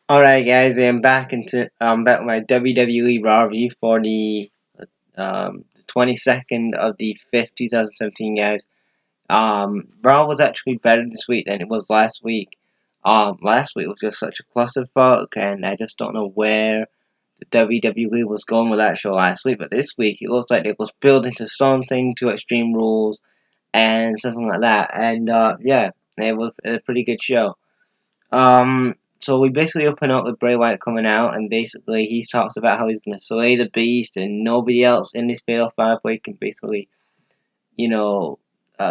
Alright guys, I'm back with my WWE Raw review for the 22nd of the 5th, 2017 guys. Raw was actually better this week than it was last week. Last week was just such a clusterfuck, and I just don't know where the WWE was going with that show last week, but this week it looks like it was building to something, to Extreme Rules and something like that, and yeah, it was a pretty good show. So we basically open up with Bray Wyatt coming out, and basically he talks about how he's going to slay the beast, and nobody else in this fatal five-way can basically, you know,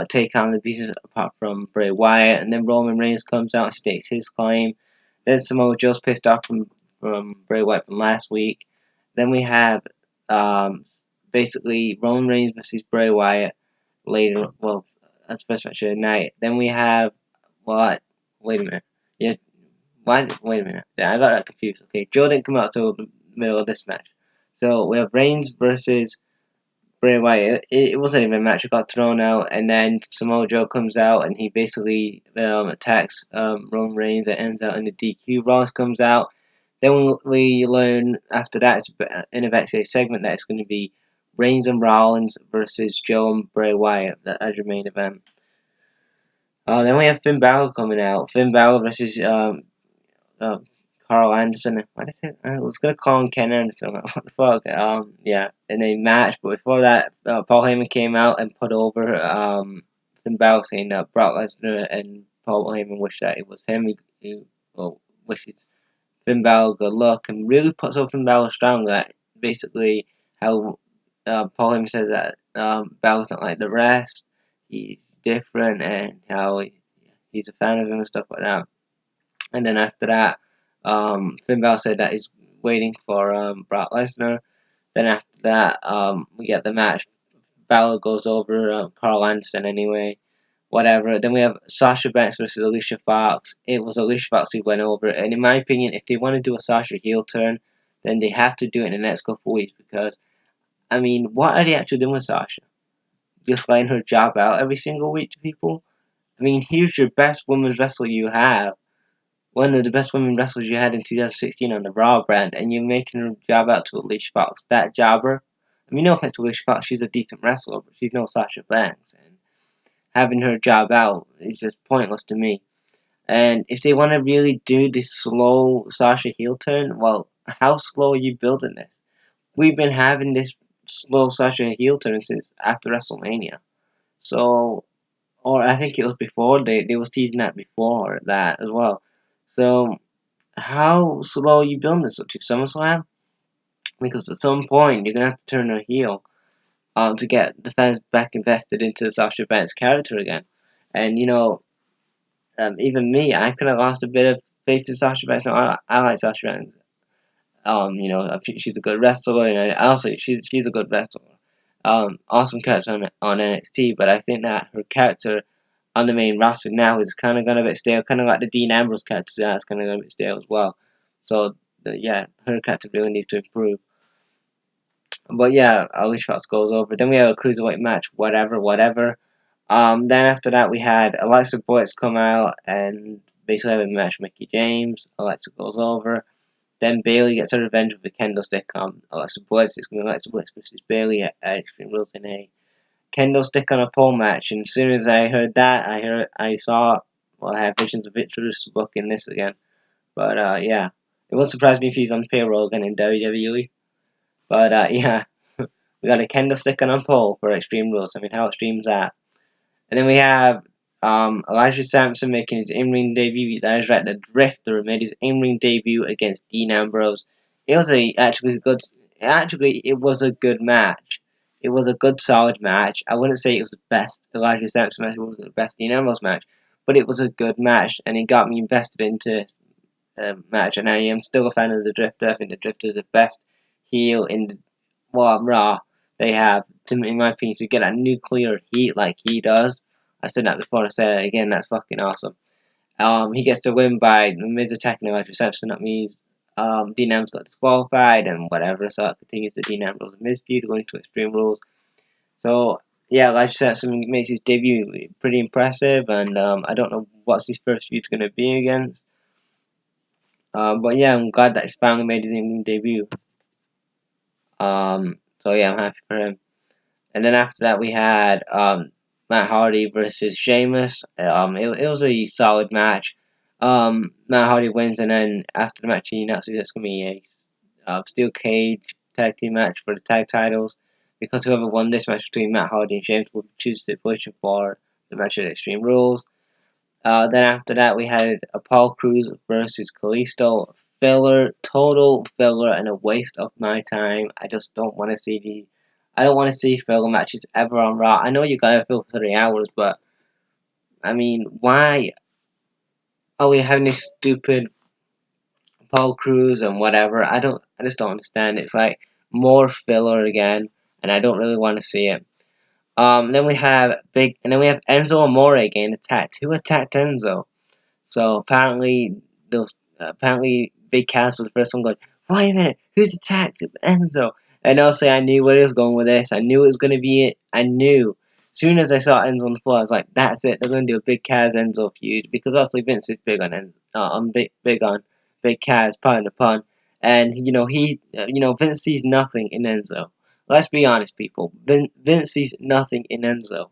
take on the beast apart from Bray Wyatt. And then Roman Reigns comes out and states his claim. Then Samoa Joe's pissed off from Bray Wyatt from last week. Then we have um, basically Roman Reigns versus Bray Wyatt later. Well, that's the first match of the night. Then we have what? Wait a minute. Yeah, why? Wait a minute. Yeah, I got that confused. Okay, Joe didn't come out till the middle of this match. So we have Reigns versus Bray Wyatt. It wasn't even a match. It got thrown out, and then Samoa Joe comes out and he basically attacks Roman Reigns. It ends out in the DQ. Ross comes out. Then we learn after that in a backstage segment that it's going to be Reigns and Rollins versus Joe and Bray Wyatt as your main event. Then we have Finn Balor coming out. Finn Balor versus uh, Carl Anderson. What is it? I was gonna call him Ken Anderson. What the fuck? Yeah, in a match. But before that, Paul Heyman came out and put over Finn Balor, saying that Brock Lesnar and Paul Heyman wish that it was him. He well, wishes Finn Balor good luck and really puts over Finn Balor strong. That basically how Paul Heyman says that Balor's not like the rest. He's different, and how he's a fan of him and stuff like that. And then after that, Finn Balor said that he's waiting for Brock Lesnar. Then after that, we get the match. Balor goes over Carl Anderson anyway. Whatever. Then we have Sasha Banks versus Alicia Fox. It was Alicia Fox who went over. And in my opinion, if they want to do a Sasha heel turn, then they have to do it in the next couple of weeks. Because, I mean, what are they actually doing with Sasha? Just letting her job out every single week to people? I mean, here's your best women's wrestler you have, one of the best women wrestlers you had in 2016 on the Raw brand, and you're making her job out to Alicia Fox. That jobber. I mean, no offense to Alicia Fox, she's a decent wrestler, but she's no Sasha Banks. And having her job out is just pointless to me. And if they want to really do this slow Sasha heel turn, well, how slow are you building this? We've been having this slow Sasha heel turn since after WrestleMania. So, or I think it was before, they was teasing that before that as well. So, how slow are you building this up to SummerSlam? Because at some point you're gonna have to turn her heel to get the fans back invested into Sasha Banks' character again. And even me, I kind of lost a bit of faith in Sasha Banks. Now I like Sasha Banks. I think she's a good wrestler, and also she's a good wrestler. Awesome character on NXT, but I think that her character on the main roster now is kind of gone a bit stale, kind of like the Dean Ambrose character. Yeah, it's kind of gone a bit stale as well. So yeah, her character really needs to improve. But yeah, Alicia Fox goes over. Then we have a cruiserweight match, whatever. Then after that we had Alexa Bliss come out and basically have a match with Mickey James. Alexa goes over. Then Bayley gets her revenge with a kendo stick on Alexa Bliss. It's going to be Alexa Bliss versus Bayley at Extreme Rules in a kendo stick on a pole match. And as soon as I heard that, I had visions of Victor's booking this again. But yeah, it won't surprise me if he's on payroll again in WWE. But yeah, we got a kendo stick on a pole for Extreme Rules. I mean, how extreme's that? And then we have Elijah Sampson making his in-ring debut. That is right, the Drifter made his in-ring debut against Dean Ambrose. It was it was a good match. It was a good, solid match. I wouldn't say it was the best Elijah Sampson match. It wasn't the best Dean Ambrose match, but it was a good match, and it got me invested into the match. And I am still a fan of the Drifter. I think the Drifter is the best heel in the Raw they have, in my opinion, to get a nuclear heat like he does. I said that before, I said it again, that's fucking awesome. He gets to win by Miz attacking Elijah Sampson. That means Dean Ambrose got disqualified and whatever, so it continues the Dean Ambrose and Miz feud going to Extreme Rules. So, yeah, Elijah Sampson makes his debut pretty impressive, and I don't know what his first feud's going to be against. But yeah, I'm glad that he's finally made his debut. So yeah, I'm happy for him. And then after that, we had Matt Hardy versus Sheamus. It was a solid match. Matt Hardy wins, and then after the match, he announces it's going to be a steel cage tag team match for the tag titles. Because whoever won this match between Matt Hardy and Sheamus will choose the stipulation for the match at Extreme Rules. Then after that, we had Apollo Crews versus Kalisto. Filler, total filler, and a waste of my time. I just don't want to see I don't want to see filler matches ever on Raw. I know you gotta fill for 3 hours, but I mean, why are we having this stupid Apollo Crews and whatever? I just don't understand. It's like more filler again, and I don't really want to see it. Then we have Enzo Amore getting attacked. Who attacked Enzo? So apparently Big Cass was the first one going, wait a minute, who's attacked Enzo? And also I knew where he was going with this. I knew it was gonna be it. I knew. As soon as I saw Enzo on the floor, I was like, that's it. They're gonna do a Big Cass Enzo feud because obviously Vince is big on big on Big Cass, pardon the pun. And Vince sees nothing in Enzo. Let's be honest, people. Vince sees nothing in Enzo.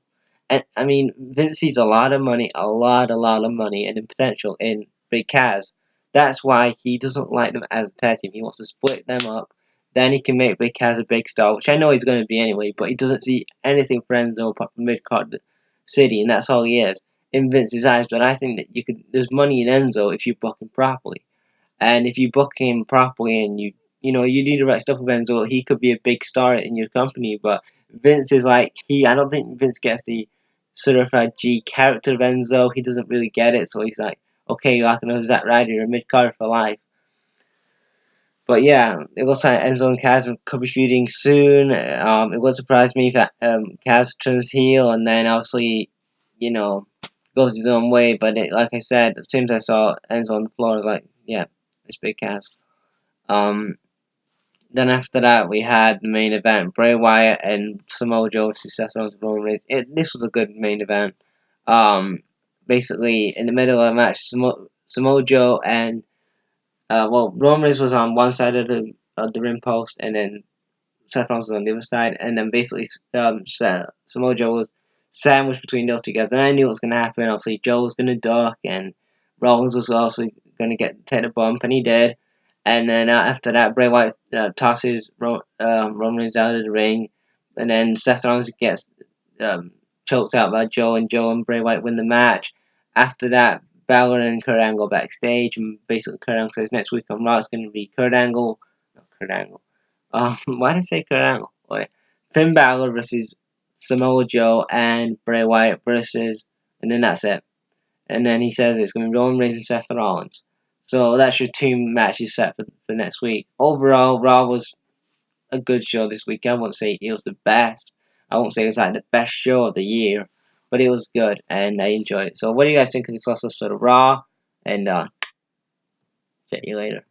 And I mean, Vince sees a lot of money, a lot of money, and the potential in Big Cass. That's why he doesn't like them as a tag team. He wants to split them up. Then he can make Big Cass a big star, which I know he's going to be anyway. But he doesn't see anything for Enzo apart from mid card city, and that's all he is in Vince's eyes. But I think that there's money in Enzo if you book him properly. And if you book him properly and you do the right stuff with Enzo, he could be a big star in your company. But Vince is like I don't think Vince gets the certified G character of Enzo. He doesn't really get it, so he's like, okay, I can know Zack Ryder, you're a mid card for life. But yeah, it looks like Enzo and Kaz could be feuding soon. It would surprise me if Kaz turns heel and then obviously, goes his own way. But like I said, as soon as I saw Enzo on the floor, I was like, yeah, it's Big Kaz. Then after that, we had the main event: Bray Wyatt and Samoa Joe versus Seth Rollins and Roman Reigns. This was a good main event. Basically, in the middle of the match, Samoa Joe and Roman Reigns was on one side of the ring post, and then Seth Rollins was on the other side, and then basically Samoa Joe was sandwiched between those two guys. And I knew what was going to happen. Obviously, Joe was going to duck, and Rollins was also going to take a bump, and he did. And then after that, Bray Wyatt tosses Roman Reigns out of the ring, and then Seth Rollins gets choked out by Joe, and Joe and Bray Wyatt win the match. After that, Balor and Kurt Angle backstage, and basically Kurt Angle says next week on Raw it's going to be Kurt Angle, not Kurt Angle. Why did I say Kurt Angle? Wait. Finn Balor versus Samoa Joe and Bray Wyatt and then that's it. And then he says it's going to be Roman Reigns and Seth Rollins. So that's your two matches set for next week. Overall, Raw was a good show this week. I won't say it was the best. I won't say it was like the best show of the year, but it was good and I enjoyed it. So what do you guys think of this last episode of Raw? And check you later.